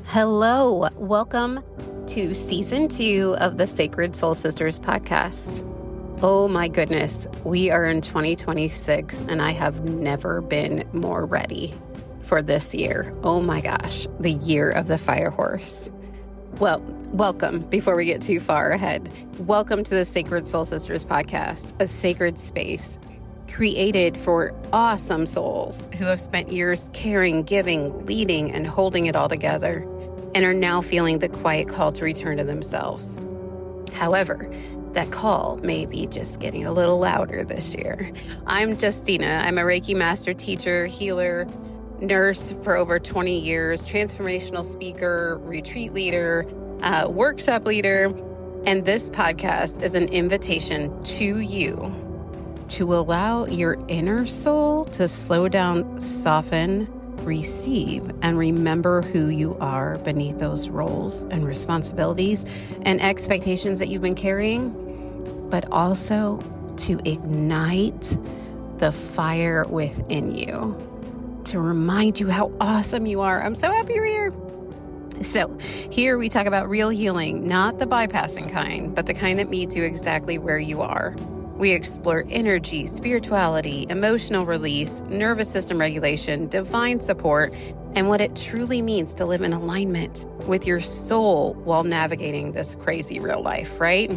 Hello, welcome to season 2 of the Sacred Soul Sisters podcast. Oh my goodness, we are in 2026 and I have never been more ready for this year. Oh my gosh, the year of the fire horse. Well, welcome before we get too far ahead. Welcome to the Sacred Soul Sisters podcast, a sacred space created for awesome souls who have spent years caring, giving, leading, and holding it all together, and are now feeling the quiet call to return to themselves. However, that call may be just getting a little louder this year. I'm Destin. I'm a Reiki master teacher, healer, nurse for over 20 years, transformational speaker, retreat leader, workshop leader, and this podcast is an invitation to you to allow your inner soul to slow down, soften, receive, and remember who you are beneath those roles and responsibilities and expectations that you've been carrying, but also to ignite the fire within you, to remind you how awesome you are. I'm so happy you're here. So here we talk about real healing, not the bypassing kind, but the kind that meets you exactly where you are. We explore energy, spirituality, emotional release, nervous system regulation, divine support, and what it truly means to live in alignment with your soul while navigating this crazy real life, right?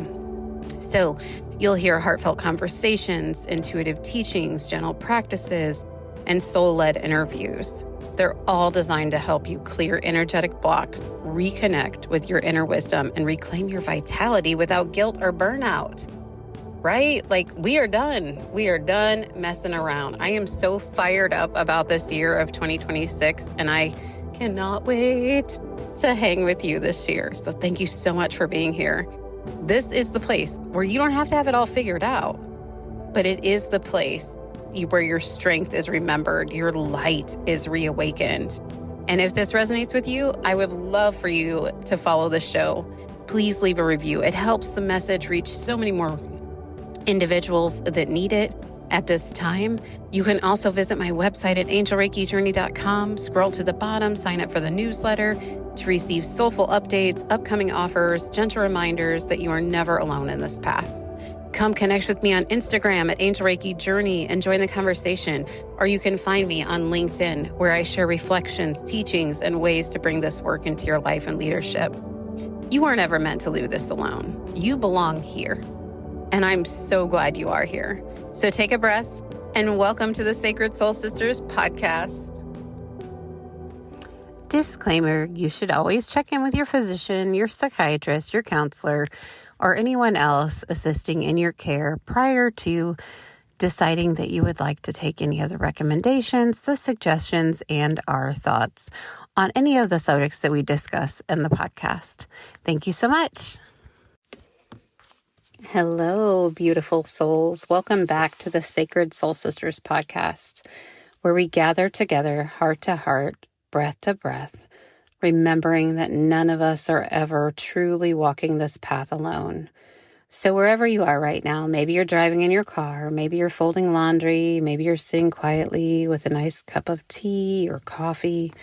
So you'll hear heartfelt conversations, intuitive teachings, gentle practices, and soul-led interviews. They're all designed to help you clear energetic blocks, reconnect with your inner wisdom, and reclaim your vitality without guilt or burnout. Right? Like we are done. We are done messing around. I am so fired up about this year of 2026 and I cannot wait to hang with you this year. So thank you so much for being here. This is the place where you don't have to have it all figured out, but it is the place where your strength is remembered, your light is reawakened. And if this resonates with you, I would love for you to follow the show. Please leave a review. It helps the message reach so many more individuals that need it at this time. You can also visit my website at angelreikijourney.com, scroll to the bottom, sign up for the newsletter to receive soulful updates, upcoming offers, gentle reminders that you are never alone in this path. Come connect with me on Instagram at Angel Reiki Journey and join the conversation, or you can find me on LinkedIn where I share reflections, teachings, and ways to bring this work into your life and leadership. You weren't ever meant to do this alone. You belong here. And I'm so glad you are here. So take a breath and welcome to the Sacred Soul Sisters podcast. Disclaimer, you should always check in with your physician, your psychiatrist, your counselor, or anyone else assisting in your care prior to deciding that you would like to take any of the recommendations, the suggestions, and our thoughts on any of the subjects that we discuss in the podcast. Thank you so much. Hello, beautiful souls. Welcome back to the Sacred Soul Sisters podcast, where we gather together heart to heart, breath to breath, remembering that none of us are ever truly walking this path alone. So wherever you are right now, maybe you're driving in your car, maybe you're folding laundry, maybe you're sitting quietly with a nice cup of tea or coffee.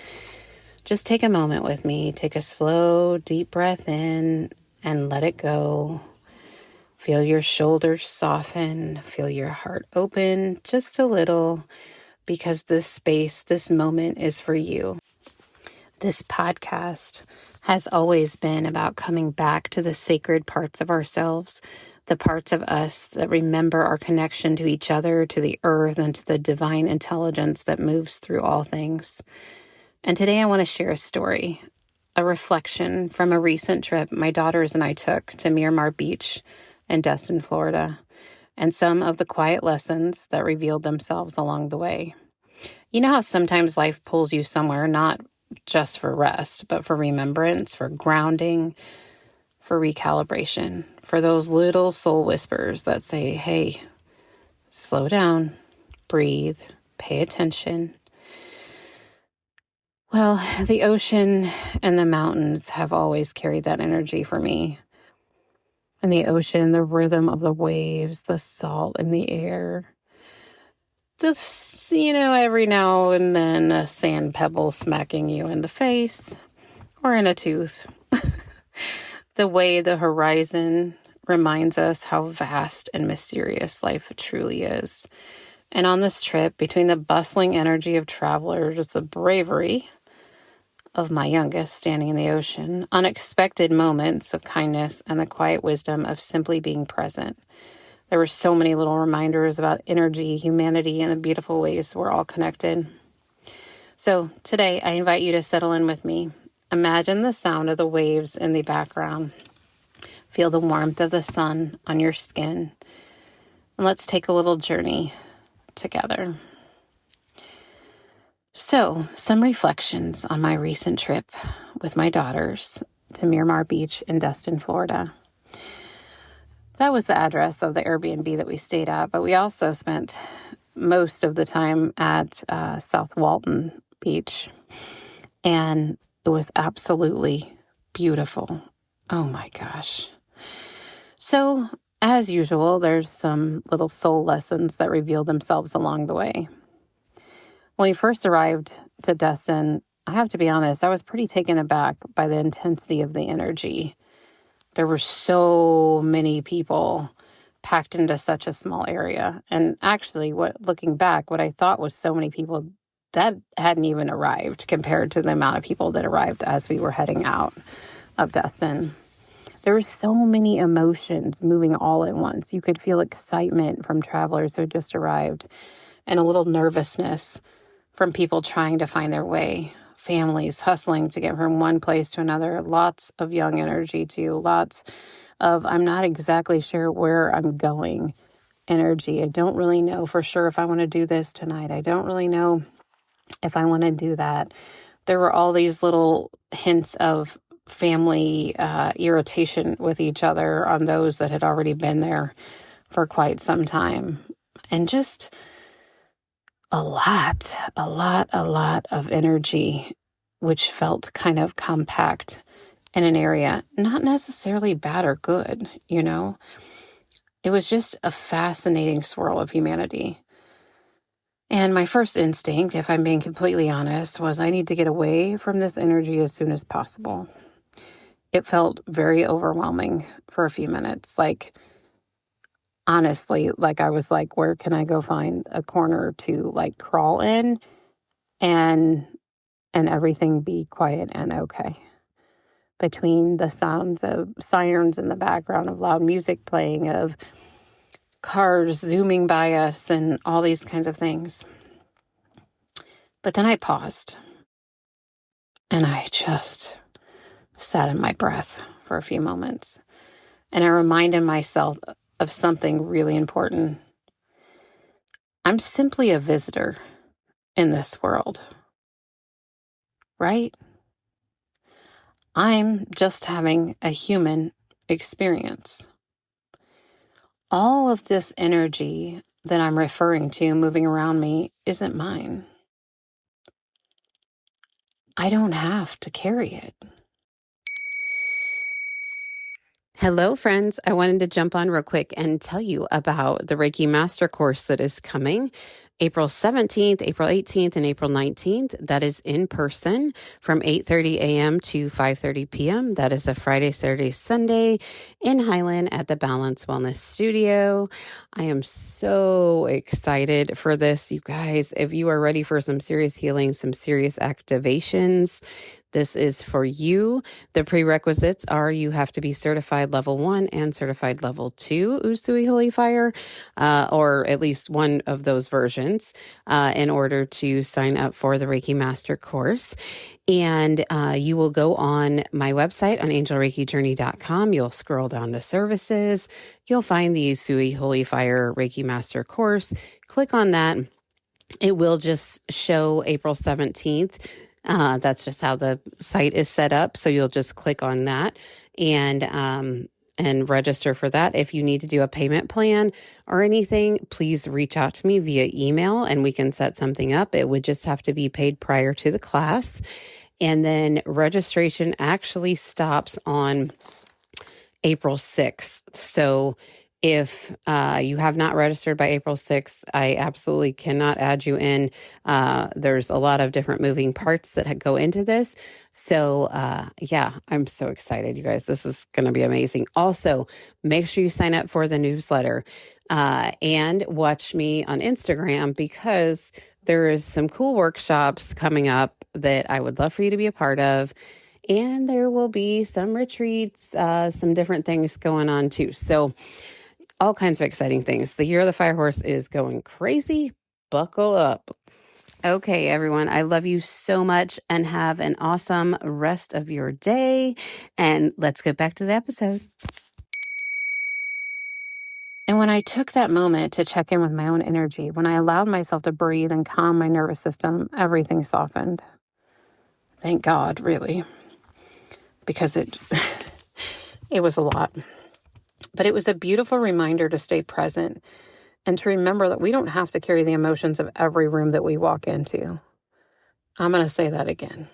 Just take a moment with me. Take a slow, deep breath in and let it go. Feel your shoulders soften, feel your heart open just a little, because this space, this moment is for you. This podcast has always been about coming back to the sacred parts of ourselves, the parts of us that remember our connection to each other, to the earth, and to the divine intelligence that moves through all things. And today I want to share a story, a reflection from a recent trip my daughters and I took to Miramar Beach in Destin, Florida, and some of the quiet lessons that revealed themselves along the way. You know how sometimes life pulls you somewhere, not just for rest, but for remembrance, for grounding, for recalibration, for those little soul whispers that say, hey, slow down, breathe, pay attention. Well, the ocean and the mountains have always carried that energy for me. And the ocean, the rhythm of the waves, the salt in the air. Every now and then a sand pebble smacking you in the face. or in a tooth. The way the horizon reminds us how vast and mysterious life truly is. And on this trip, between the bustling energy of travelers, the bravery of my youngest standing in the ocean, unexpected moments of kindness, and the quiet wisdom of simply being present, there were so many little reminders about energy, humanity, and the beautiful ways we're all connected. So today, I invite you to settle in with me. Imagine the sound of the waves in the background. Feel the warmth of the sun on your skin. And let's take a little journey together. So, some reflections on my recent trip with my daughters to Miramar Beach in Destin, Florida. That was the address of the Airbnb that we stayed at, but we also spent most of the time at South Walton Beach, and it was absolutely beautiful. Oh my gosh. So, as usual, there's some little soul lessons that reveal themselves along the way. When we first arrived to Destin, I have to be honest, I was pretty taken aback by the intensity of the energy. There were so many people packed into such a small area. And actually, looking back, what I thought was so many people that hadn't even arrived compared to the amount of people that arrived as we were heading out of Destin. There were so many emotions moving all at once. You could feel excitement from travelers who had just arrived and a little nervousness from people trying to find their way, families hustling to get from one place to another, lots of young energy too, lots of I'm not exactly sure where I'm going energy. I don't really know for sure if I want to do this tonight. I don't really know if I want to do that. There were all these little hints of family irritation with each other on those that had already been there for quite some time. And just a lot of energy, which felt kind of compact in an area, not necessarily bad or good, you know? It was just a fascinating swirl of humanity. And my first instinct, if I'm being completely honest, was I need to get away from this energy as soon as possible. It felt very overwhelming for a few minutes. Like, honestly, like I was like, where can I go find a corner to like crawl in and everything be quiet and okay? Between the sounds of sirens in the background, of loud music playing, of cars zooming by us, and all these kinds of things. But then I paused and I just sat in my breath for a few moments. And I reminded myself of something really important. I'm simply a visitor in this world, right? I'm just having a human experience. All of this energy that I'm referring to moving around me isn't mine. I don't have to carry it. Hello, friends. I wanted to jump on real quick and tell you about the Reiki Master course that is coming April 17th, April 18th, and April 19th. That is in person from 8:30 a.m. to 5:30 p.m. That is a Friday, Saturday, Sunday in Highland at the Balance Wellness Studio. I am so excited for this, you guys. If you are ready for some serious healing, some serious activations, this is for you. The prerequisites are you have to be certified level 1 and certified level 2 Usui Holy Fire, or at least one of those versions, in order to sign up for the Reiki Master course. And you will go on my website on angelreikijourney.com. You'll scroll down to services. You'll find the Usui Holy Fire Reiki Master course. Click on that. It will just show April 17th. That's just how the site is set up. So you'll just click on that and register for that. If you need to do a payment plan or anything, please reach out to me via email and we can set something up. It would just have to be paid prior to the class. And then registration actually stops on April 6th. So If you have not registered by April 6th, I absolutely cannot add you in. There's a lot of different moving parts that go into this. So yeah, I'm so excited, you guys. This is going to be amazing. Also, make sure you sign up for the newsletter and watch me on Instagram, because there is some cool workshops coming up that I would love for you to be a part of. And there will be some retreats, some different things going on too. So all kinds of exciting things. The Year of the Fire Horse is going crazy. Buckle up. Okay, everyone, I love you so much and have an awesome rest of your day. And let's get back to the episode. And when I took that moment to check in with my own energy, when I allowed myself to breathe and calm my nervous system, everything softened. Thank God, really, because it was a lot. But it was a beautiful reminder to stay present and to remember that we don't have to carry the emotions of every room that we walk into. I'm going to say that again.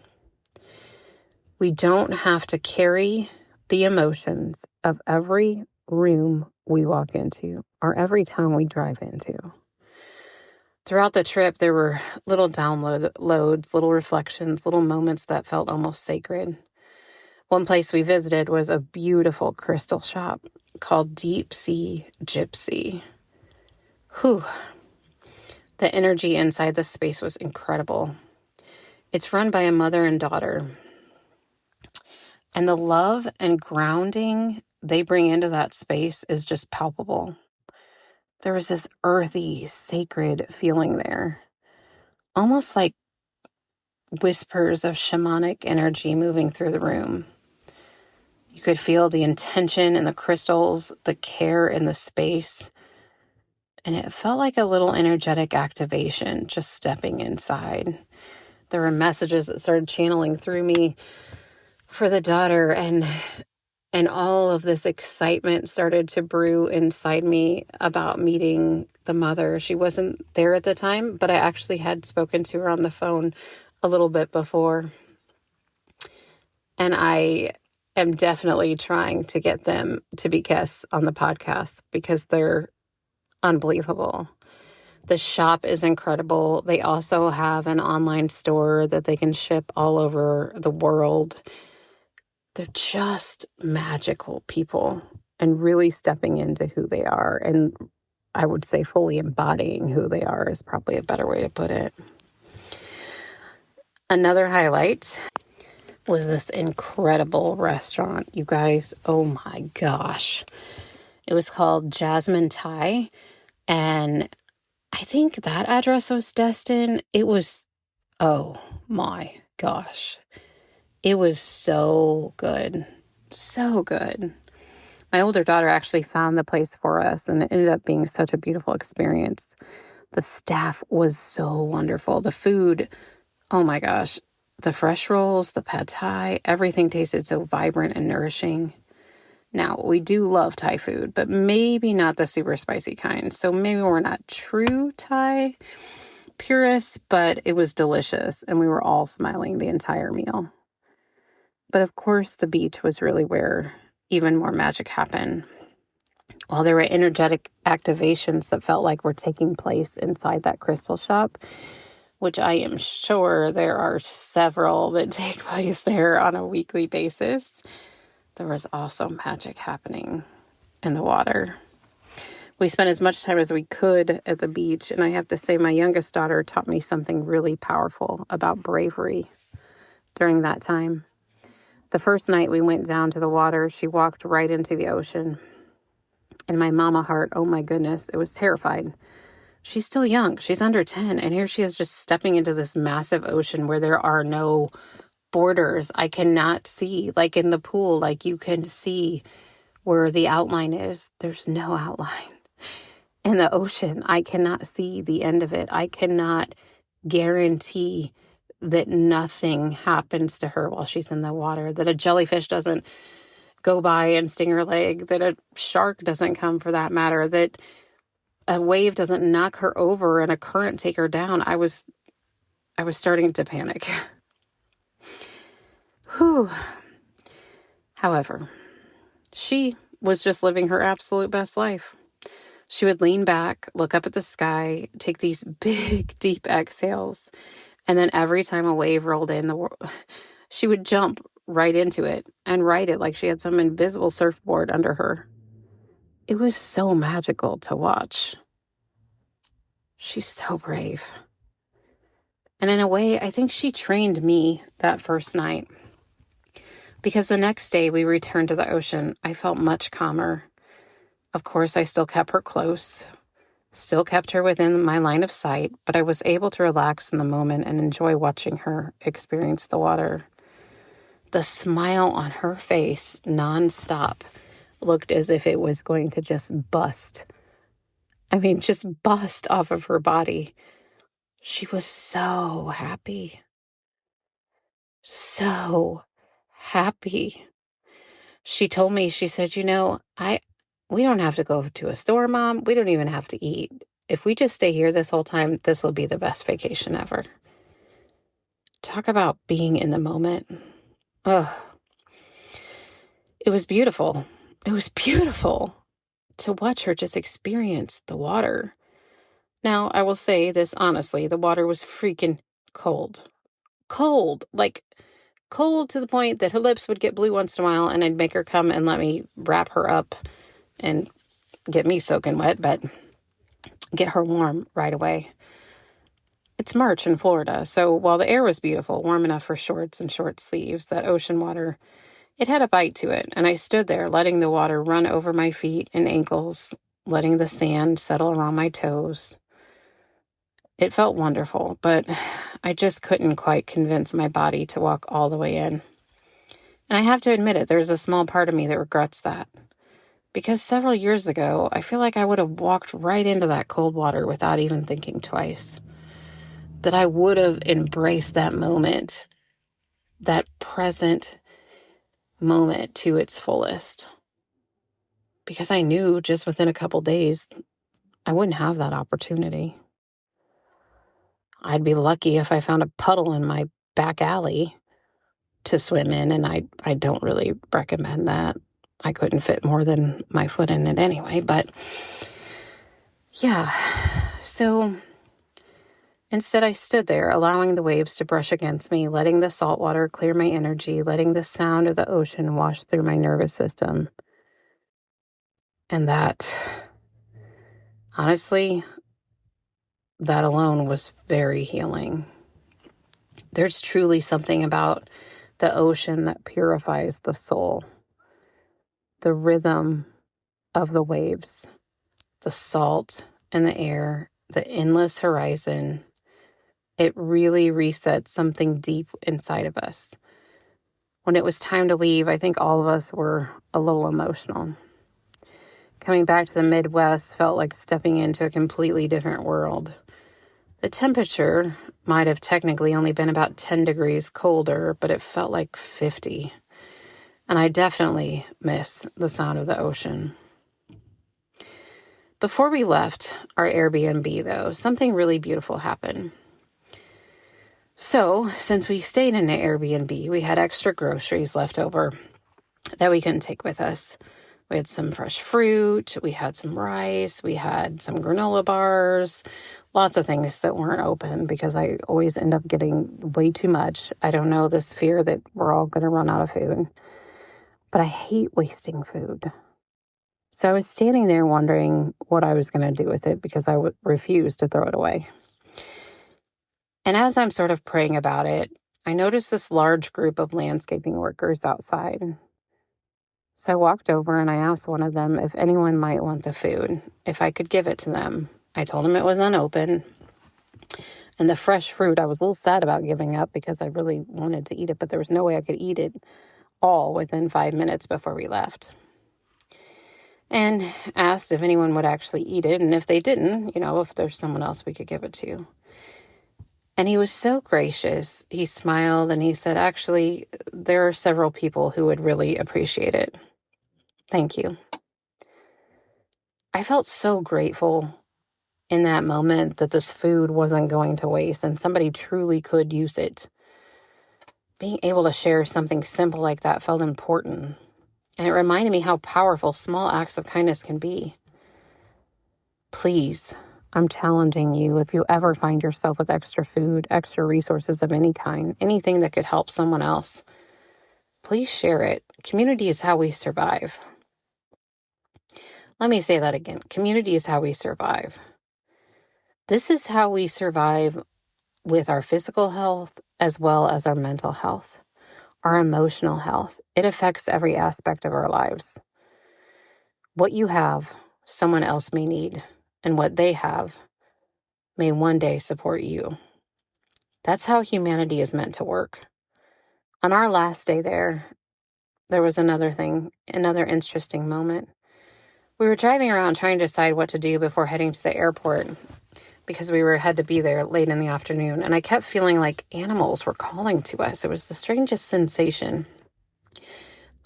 We don't have to carry the emotions of every room we walk into or every town we drive into. Throughout the trip, there were little downloads, little reflections, little moments that felt almost sacred. One place we visited was a beautiful crystal shop called Deep Sea Gypsy. Whew. The energy inside the space was incredible. It's run by a mother and daughter. And the love and grounding they bring into that space is just palpable. There was this earthy, sacred feeling there. Almost like whispers of shamanic energy moving through the room. You could feel the intention in the crystals, the care in the space. And it felt like a little energetic activation just stepping inside. There were messages that started channeling through me for the daughter, and all of this excitement started to brew inside me about meeting the mother. She wasn't there at the time, but I actually had spoken to her on the phone a little bit before. And I am definitely trying to get them to be guests on the podcast because they're unbelievable. The shop is incredible. They also have an online store that they can ship all over the world. They're just magical people and really stepping into who they are. And I would say fully embodying who they are is probably a better way to put it. Another highlight was this incredible restaurant. You guys, oh my gosh. It was called Jasmine Thai. And I think that address was Destin. It was, oh my gosh. It was so good. So good. My older daughter actually found the place for us, and it ended up being such a beautiful experience. The staff was so wonderful. The food, oh my gosh. The fresh rolls, the pad thai, everything tasted so vibrant and nourishing. Now, we do love Thai food, but maybe not the super spicy kind. So maybe we're not true Thai purists, but it was delicious, and we were all smiling the entire meal. But of course, the beach was really where even more magic happened. While there were energetic activations that felt like were taking place inside that crystal shop, which I am sure there are several that take place there on a weekly basis, there was also magic happening in the water. We spent as much time as we could at the beach, and I have to say my youngest daughter taught me something really powerful about bravery during that time. The first night we went down to the water, she walked right into the ocean. And my mama heart, oh my goodness, it was terrified. She's still young. She's under 10. And here she is just stepping into this massive ocean where there are no borders. I cannot see, like in the pool, like you can see where the outline is. There's no outline. In the ocean, I cannot see the end of it. I cannot guarantee that nothing happens to her while she's in the water, that a jellyfish doesn't go by and sting her leg, that a shark doesn't come for that matter, that a wave doesn't knock her over and a current take her down. I was starting to panic. Whew. However, she was just living her absolute best life. She would lean back, look up at the sky, take these big, deep exhales. And then every time a wave rolled in, she would jump right into it and ride it like she had some invisible surfboard under her. It was so magical to watch. She's so brave. And in a way, I think she trained me that first night. Because the next day we returned to the ocean, I felt much calmer. Of course, I still kept her close, still kept her within my line of sight, but I was able to relax in the moment and enjoy watching her experience the water. The smile on her face, nonstop, looked as if it was going to just bust. Just bust off of her body. She was so happy. So happy. She told me, she said, we don't have to go to a store, Mom. We don't even have to eat. If we just stay here this whole time, this will be the best vacation ever. Talk about being in the moment. Ugh. It was beautiful. It was beautiful to watch her just experience the water. Now, I will say this honestly, the water was freaking cold. Cold. Like cold to the point that her lips would get blue once in a while, and I'd make her come and let me wrap her up and get me soaking wet, but get her warm right away. It's March in Florida, so while the air was beautiful, warm enough for shorts and short sleeves, that ocean water, it had a bite to it, and I stood there letting the water run over my feet and ankles, letting the sand settle around my toes. It felt wonderful, but I just couldn't quite convince my body to walk all the way in. And I have to admit it, there's a small part of me that regrets that. Because several years ago, I feel like I would have walked right into that cold water without even thinking twice. That I would have embraced that moment, that present moment to its fullest. Because I knew just within a couple days, I wouldn't have that opportunity. I'd be lucky if I found a puddle in my back alley to swim in, and I don't really recommend that. I couldn't fit more than my foot in it anyway, but yeah. So instead I stood there, allowing the waves to brush against me, letting the salt water clear my energy, letting the sound of the ocean wash through my nervous system. And that, honestly, that alone was very healing. There's truly something about the ocean that purifies the soul. The rhythm of the waves, the salt and the air, the endless horizon, it really resets something deep inside of us. When it was time to leave, I think all of us were a little emotional. Coming back to the Midwest felt like stepping into a completely different world. The temperature might have technically only been about 10 degrees colder, but it felt like 50. And I definitely miss the sound of the ocean. Before we left our Airbnb, though, something really beautiful happened. So, since we stayed in an Airbnb, we had extra groceries left over that we couldn't take with us. We had some fresh fruit, we had some rice, we had some granola bars, lots of things that weren't open because I always end up getting way too much. I don't know, this fear that we're all going to run out of food. But I hate wasting food. So I was standing there wondering what I was going to do with it because I refused to throw it away. And as I'm sort of praying about it, I noticed this large group of landscaping workers outside. So I walked over and I asked one of them if anyone might want the food, if I could give it to them. I told him it was unopened. And the fresh fruit, I was a little sad about giving up because I really wanted to eat it, but there was no way I could eat it all within 5 minutes before we left. And asked if anyone would actually eat it, and if they didn't, if there's someone else we could give it to. And he was so gracious. He smiled and he said, actually, there are several people who would really appreciate it. Thank you. I felt so grateful in that moment that this food wasn't going to waste and somebody truly could use it. Being able to share something simple like that felt important. And it reminded me how powerful small acts of kindness can be. Please, I'm challenging you, if you ever find yourself with extra food, extra resources of any kind, anything that could help someone else, please share it. Community is how we survive. Let me say that again. Community is how we survive. This is how we survive with our physical health as well as our mental health, our emotional health. It affects every aspect of our lives. What you have, someone else may need, and what they have may one day support you. That's how humanity is meant to work. On our last day there was another interesting moment. We were driving around trying to decide what to do before heading to the airport because had to be there late in the afternoon. And I kept feeling like animals were calling to us. It was the strangest sensation.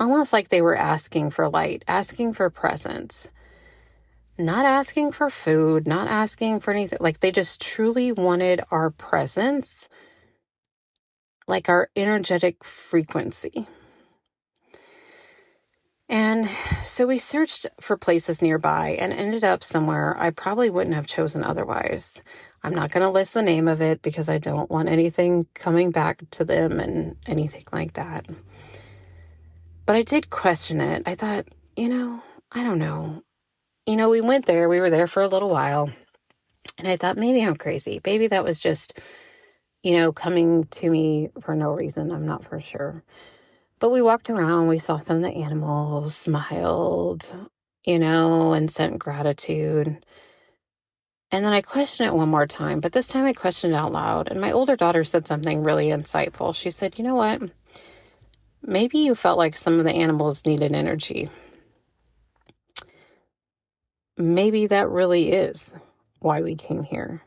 Almost like they were asking for light, asking for presence, not asking for food, not asking for anything. Like they just truly wanted our presence, like our energetic frequency. And so we searched for places nearby and ended up somewhere I probably wouldn't have chosen otherwise. I'm not going to list the name of it because I don't want anything coming back to them and anything like that. But I did question it. I thought, I don't know. We went there. We were there for a little while. And I thought, maybe I'm crazy. Maybe that was just, coming to me for no reason. I'm not for sure. But we walked around, we saw some of the animals, smiled, and sent gratitude. And then I questioned it one more time, but this time I questioned it out loud. And my older daughter said something really insightful. She said, you know what? Maybe you felt like some of the animals needed energy. Maybe that really is why we came here.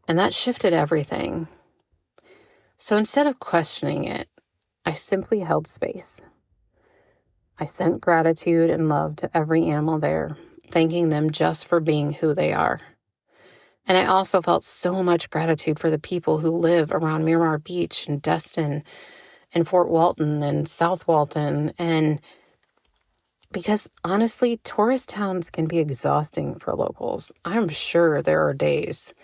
And that shifted everything. So instead of questioning it, I simply held space. I sent gratitude and love to every animal there, thanking them just for being who they are. And I also felt so much gratitude for the people who live around Miramar Beach and Destin and Fort Walton and South Walton. And because honestly, tourist towns can be exhausting for locals. I'm sure there are days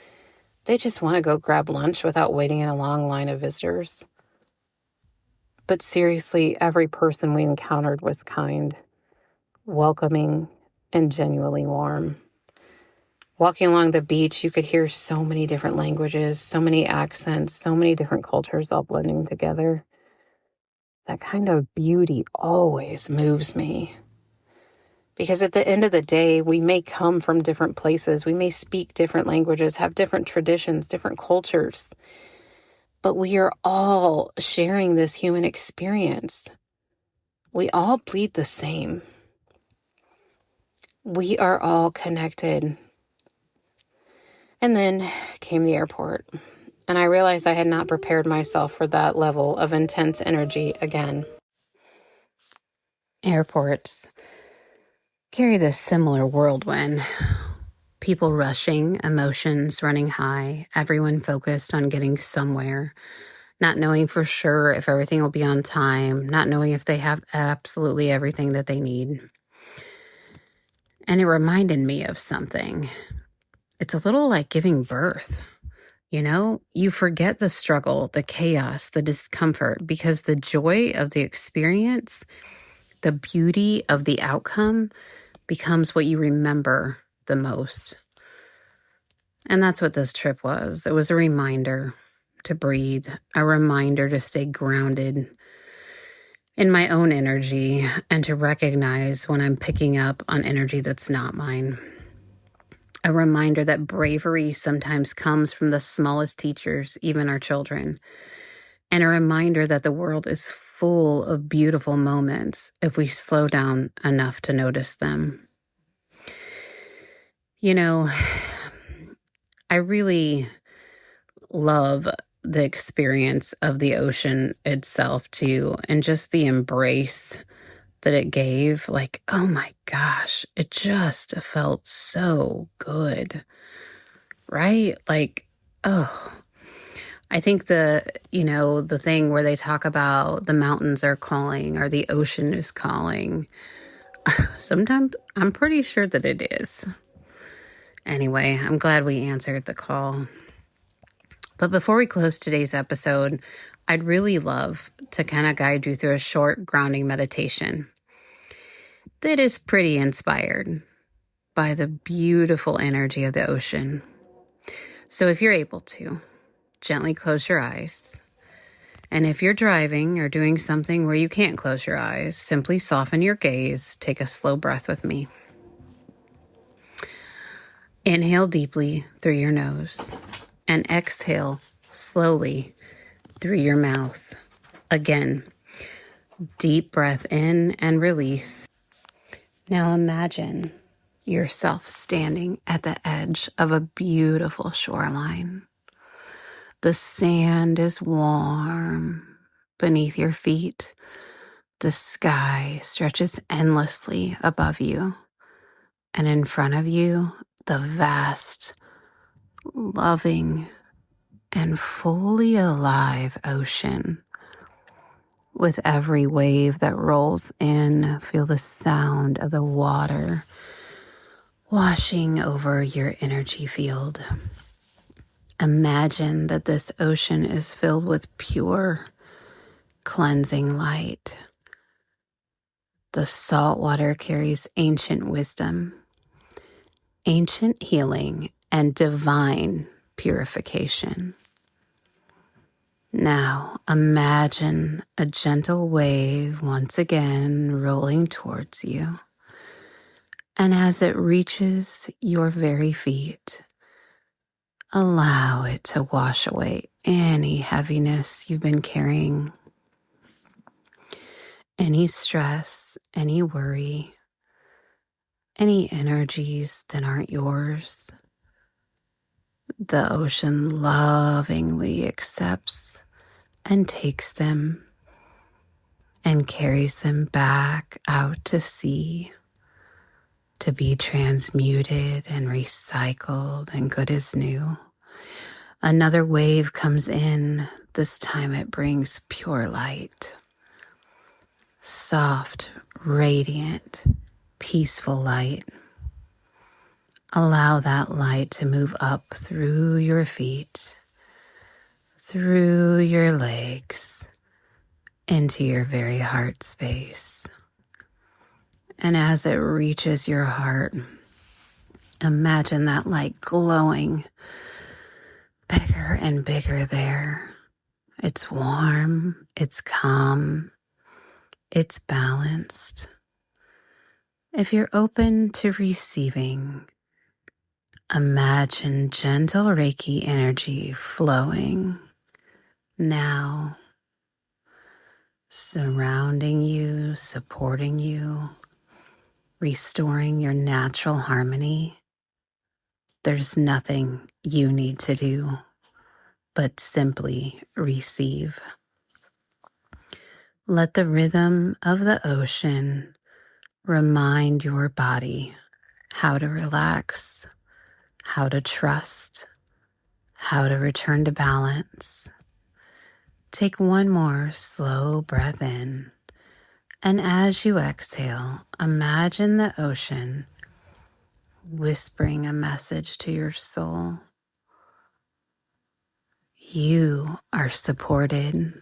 they just want to go grab lunch without waiting in a long line of visitors. But seriously, every person we encountered was kind, welcoming, and genuinely warm. Walking along the beach, you could hear so many different languages, so many accents, so many different cultures all blending together. That kind of beauty always moves me. Because at the end of the day, we may come from different places. We may speak different languages, have different traditions, different cultures. But we are all sharing this human experience. We all bleed the same. We are all connected. And then came the airport, and I realized I had not prepared myself for that level of intense energy again. Airports carry this similar whirlwind. People rushing, emotions running high, everyone focused on getting somewhere, not knowing for sure if everything will be on time, not knowing if they have absolutely everything that they need. And it reminded me of something. It's a little like giving birth. You forget the struggle, the chaos, the discomfort, because the joy of the experience, the beauty of the outcome becomes what you remember the most. And that's what this trip was. It was a reminder to breathe, a reminder to stay grounded in my own energy and to recognize when I'm picking up on energy that's not mine. A reminder that bravery sometimes comes from the smallest teachers, even our children. And a reminder that the world is full of beautiful moments if we slow down enough to notice them. I really love the experience of the ocean itself too, and just the embrace that it gave. Like, oh my gosh, it just felt so good, right? Like, oh, I think the thing where they talk about the mountains are calling or the ocean is calling, sometimes I'm pretty sure that it is. Anyway, I'm glad we answered the call. But before we close today's episode, I'd really love to kind of guide you through a short grounding meditation that is pretty inspired by the beautiful energy of the ocean. So if you're able to, gently close your eyes. And if you're driving or doing something where you can't close your eyes, simply soften your gaze. Take a slow breath with me. Inhale deeply through your nose and exhale slowly through your mouth. Again, deep breath in and release. Now imagine yourself standing at the edge of a beautiful shoreline. The sand is warm beneath your feet. The sky stretches endlessly above you. And in front of you, the vast, loving, and fully alive ocean. With every wave that rolls in, feel the sound of the water washing over your energy field. Imagine that this ocean is filled with pure, cleansing light. The salt water carries ancient wisdom, ancient healing, and divine purification. Now imagine a gentle wave once again rolling towards you. And as it reaches your very feet, allow it to wash away any heaviness you've been carrying, any stress, any worry, any energies that aren't yours. The ocean lovingly accepts and takes them and carries them back out to sea to be transmuted and recycled and good as new. Another wave comes in. This time it brings pure light. Soft, radiant, peaceful light. Allow that light to move up through your feet, through your legs, into your very heart space. And as it reaches your heart, imagine that light glowing bigger and bigger there. It's warm, it's calm, it's balanced. If you're open to receiving, imagine gentle Reiki energy flowing now, surrounding you, supporting you, restoring your natural harmony. There's nothing you need to do but simply receive. Let the rhythm of the ocean remind your body how to relax, how to trust, how to return to balance. Take one more slow breath in, and as you exhale, imagine the ocean whispering a message to your soul. You are supported.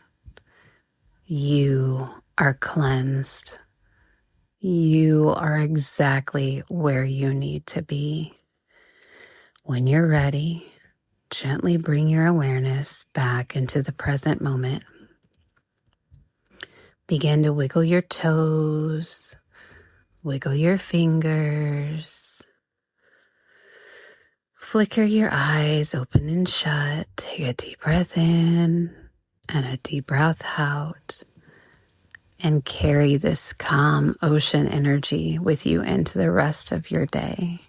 You are cleansed. You are exactly where you need to be. When you're ready, gently bring your awareness back into the present moment. Begin to wiggle your toes, wiggle your fingers. Flicker your eyes open and shut. Take a deep breath in and a deep breath out. And carry this calm ocean energy with you into the rest of your day.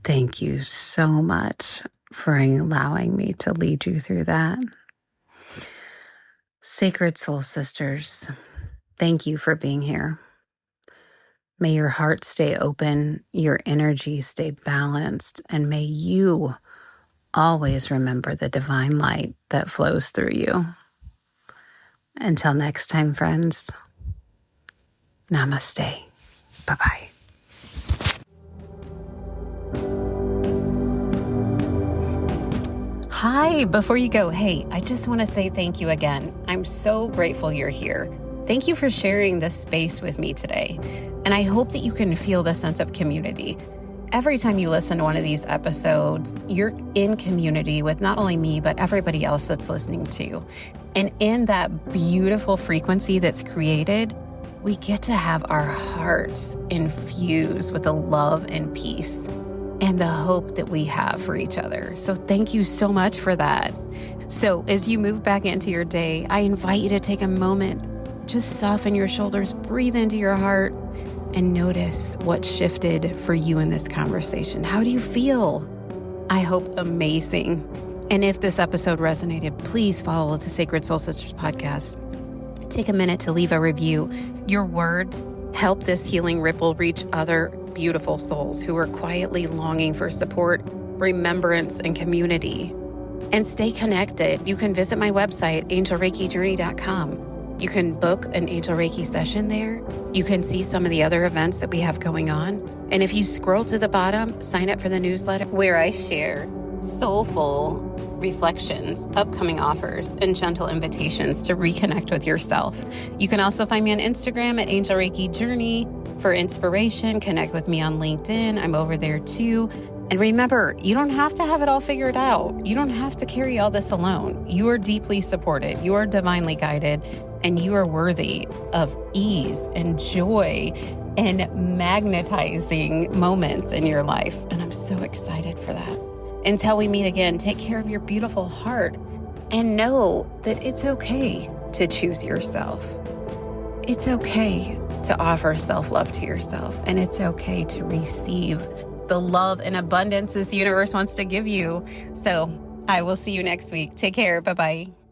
Thank you so much for allowing me to lead you through that. Sacred Soul Sisters, thank you for being here. May your heart stay open, your energy stay balanced, and may you always remember the divine light that flows through you. Until next time, friends, namaste. Bye-bye. Hi, before you go, hey, I just want to say thank you again. I'm so grateful you're here. Thank you for sharing this space with me today. And I hope that you can feel the sense of community. Every time you listen to one of these episodes, you're in community with not only me, but everybody else that's listening too. And in that beautiful frequency that's created, we get to have our hearts infused with the love and peace and the hope that we have for each other. So thank you so much for that. So as you move back into your day, I invite you to take a moment, just soften your shoulders, breathe into your heart, and notice what shifted for you in this conversation. How do you feel? I hope amazing. And if this episode resonated, please follow the Sacred Soul Sisters podcast. Take a minute to leave a review. Your words help this healing ripple reach other beautiful souls who are quietly longing for support, remembrance, and community. And stay connected. You can visit my website, angelreikijourney.com. You can book an Angel Reiki session there. You can see some of the other events that we have going on. And if you scroll to the bottom, sign up for the newsletter where I share soulful reflections, upcoming offers, and gentle invitations to reconnect with yourself. You can also find me on Instagram at Angel Reiki Journey for inspiration. Connect with me on LinkedIn. I'm over there too. And remember, you don't have to have it all figured out. You don't have to carry all this alone. You are deeply supported. You are divinely guided, and you are worthy of ease and joy and magnetizing moments in your life. And I'm so excited for that. Until we meet again, take care of your beautiful heart and know that it's okay to choose yourself. It's okay to offer self-love to yourself, and it's okay to receive the love and abundance this universe wants to give you. So I will see you next week. Take care. Bye-bye.